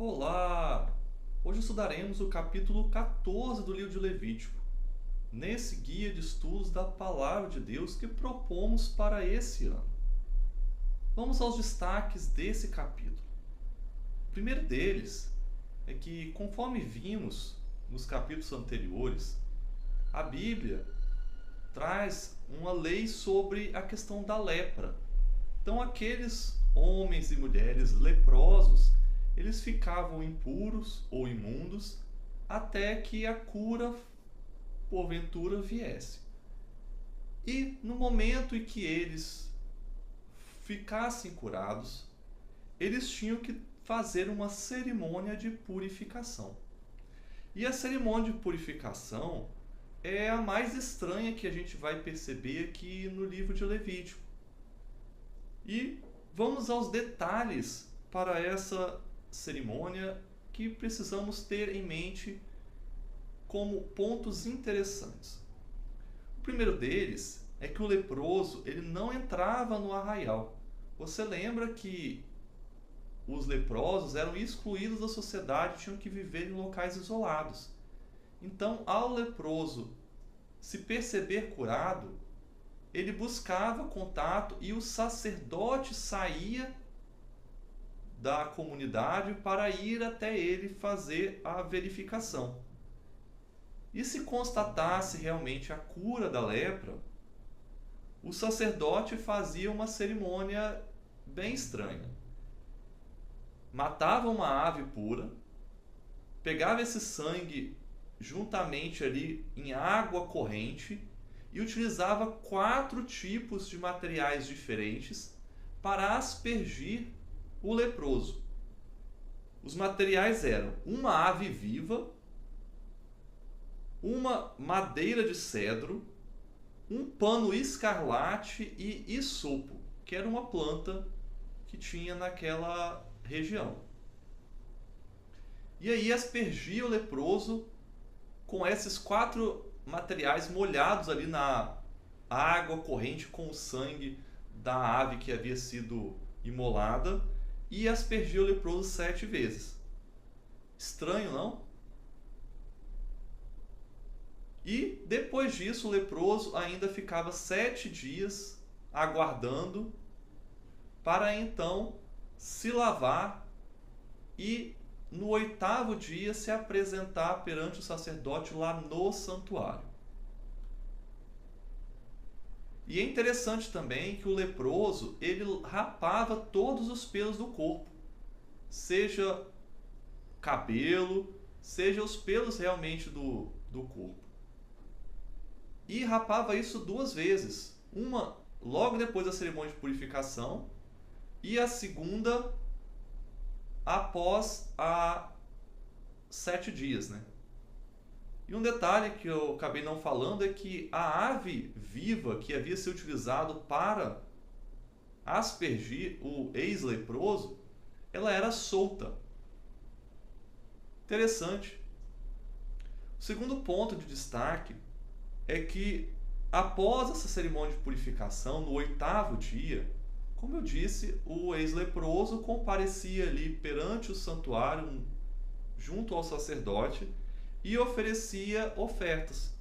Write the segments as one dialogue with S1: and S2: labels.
S1: Olá! Hoje estudaremos o capítulo 14 do livro de Levítico, nesse guia de estudos da Palavra de Deus que propomos para esse ano. Vamos aos destaques desse capítulo. O primeiro deles é que, conforme vimos nos capítulos anteriores, a Bíblia traz uma lei sobre a questão da lepra. Então, aqueles homens e mulheres leprosos, eles ficavam impuros ou imundos até que a cura, porventura, viesse. E no momento em que eles ficassem curados, eles tinham que fazer uma cerimônia de purificação. E a cerimônia de purificação é a mais estranha que a gente vai perceber aqui no livro de Levítico. E vamos aos detalhes para essa cerimônia que precisamos ter em mente como pontos interessantes. O primeiro deles é que o leproso ele não entrava no arraial. Você lembra que os leprosos eram excluídos da sociedade, tinham que viver em locais isolados. Então, ao leproso se perceber curado, ele buscava contato e o sacerdote saía da comunidade para ir até ele fazer a verificação. E se constatasse realmente a cura da lepra, o sacerdote fazia uma cerimônia bem estranha. Matava uma ave pura, pegava esse sangue juntamente ali em água corrente e utilizava 4 tipos de materiais diferentes para aspergir o leproso. Os materiais eram uma ave viva, uma madeira de cedro, um pano escarlate e isopo, que era uma planta que tinha naquela região. E aí aspergia o leproso com esses 4 materiais molhados ali na água corrente com o sangue da ave que havia sido imolada e aspergia o leproso 7 vezes. Estranho, não? E depois disso o leproso ainda ficava 7 dias aguardando para então se lavar e no 8º dia se apresentar perante o sacerdote lá no santuário. E é interessante também que o leproso, ele rapava todos os pelos do corpo, seja cabelo, seja os pelos realmente do corpo. E rapava isso 2 vezes, uma logo depois da cerimônia de purificação e a segunda após 7 dias, né? E um detalhe que eu acabei não falando é que a ave viva que havia sido utilizado para aspergir o ex-leproso, ela era solta. Interessante. O segundo ponto de destaque é que após essa cerimônia de purificação, no 8º dia, como eu disse, o ex-leproso comparecia ali perante o santuário, junto ao sacerdote, e oferecia ofertas.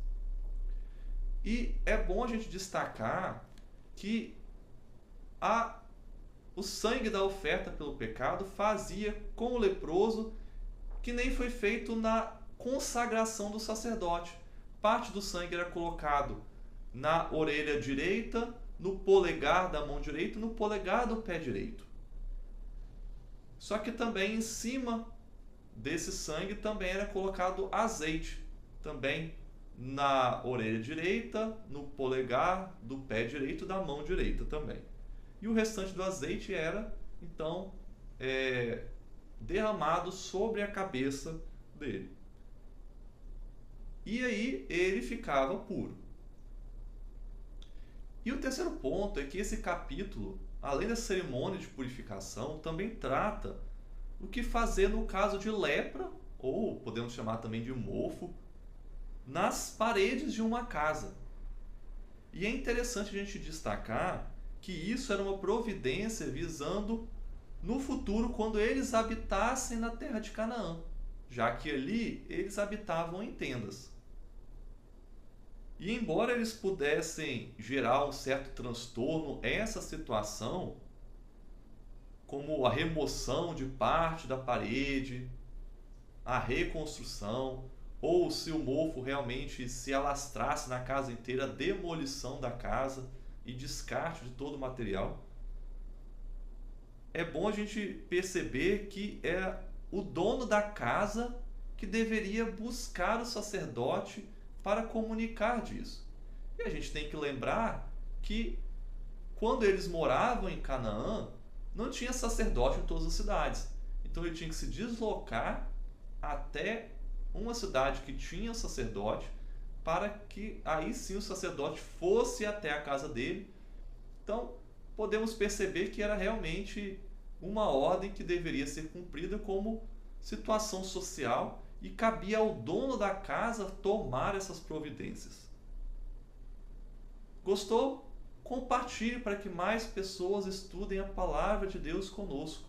S1: E é bom a gente destacar que o sangue da oferta pelo pecado fazia com o leproso que nem foi feito na consagração do sacerdote. Parte do sangue era colocado na orelha direita, no polegar da mão direita e no polegar do pé direito. Só que também em cima desse sangue também era colocado azeite, também na orelha direita, no polegar do pé direito e da mão direita também. E o restante do azeite era, então, derramado sobre a cabeça dele. E aí ele ficava puro. E o terceiro ponto é que esse capítulo, além da cerimônia de purificação, também trata o que fazer no caso de lepra, ou podemos chamar também de mofo, nas paredes de uma casa. E é interessante a gente destacar que isso era uma providência visando no futuro, quando eles habitassem na terra de Canaã, já que ali eles habitavam em tendas. E embora eles pudessem gerar um certo transtorno, essa situação, como a remoção de parte da parede, a reconstrução, ou se o mofo realmente se alastrasse na casa inteira, a demolição da casa e descarte de todo o material, é bom a gente perceber que é o dono da casa que deveria buscar o sacerdote para comunicar disso. E a gente tem que lembrar que quando eles moravam em Canaã, não tinha sacerdote em todas as cidades. Então ele tinha que se deslocar até uma cidade que tinha sacerdote, para que aí sim o sacerdote fosse até a casa dele. Então podemos perceber que era realmente uma ordem que deveria ser cumprida como situação social e cabia ao dono da casa tomar essas providências. Gostou? Compartilhe para que mais pessoas estudem a palavra de Deus conosco.